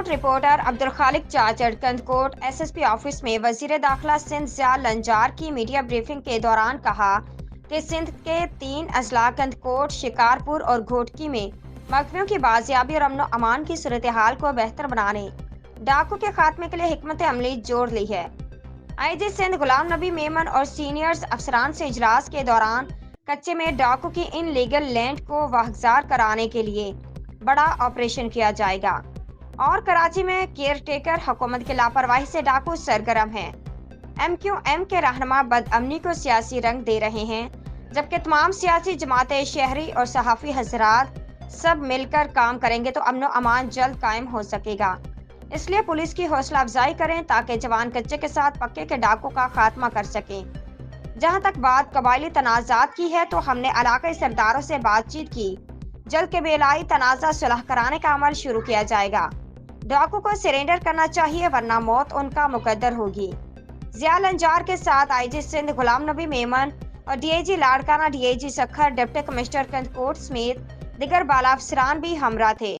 Kandhkot reporter Abdul खालिक चाचड़। Kandhkot SSP office में वजीर दाखिला सिंध ज़िया लंजार की मीडिया ब्रीफिंग के दौरान कहा कि सिंध के 3 अजला कंदकोट, शिकारपुर और घोटकी में मकमियों की बाजियाबी और अमन अमान की सूरत हाल को बेहतर बनाने डाकू के खात्मे के लिए हिकमत अमली जोड़ ली है। आईजी सिंध गुलाम नबी मेमन और सीनियर्स अफसरान से इजलास के दौरान कच्चे में डाकू की इन लीगल लैंड को वागजार कराने के लिए बड़ा ऑपरेशन किया जाएगा और कराची में केयर टेकर हुकूमत की लापरवाही से डाकू सरगर्म हैं। MQM के रहनुमा बदअमनी को सियासी रंग दे रहे हैं, जबकि तमाम सियासी जमातें, शहरी और सहाफ़ी हजरात सब मिलकर काम करेंगे तो अमन अमान जल्द कायम हो सकेगा। इसलिए पुलिस की हौसला अफजाई करें ताकि जवान कच्चे के साथ पक्के के डाकू का खात्मा कर सकें। जहां तक बात कबायली तनाज़ात की है तो हमने इलाकाई सरदारों से बातचीत की। जल्द कबीलाई तनाज़ा सुलह कराने का अमल शुरू किया जाएगा। डाकू को सरेंडर करना चाहिए वरना मौत उनका मुकद्दर होगी। ज़िया लंजार के साथ आईजी सिंध गुलाम नबी मेमन और DIG Larkana, DIG Sukkur, deputy commissioner Kandhkot समेत दिगर बाला अफसरान भी हमरा थे।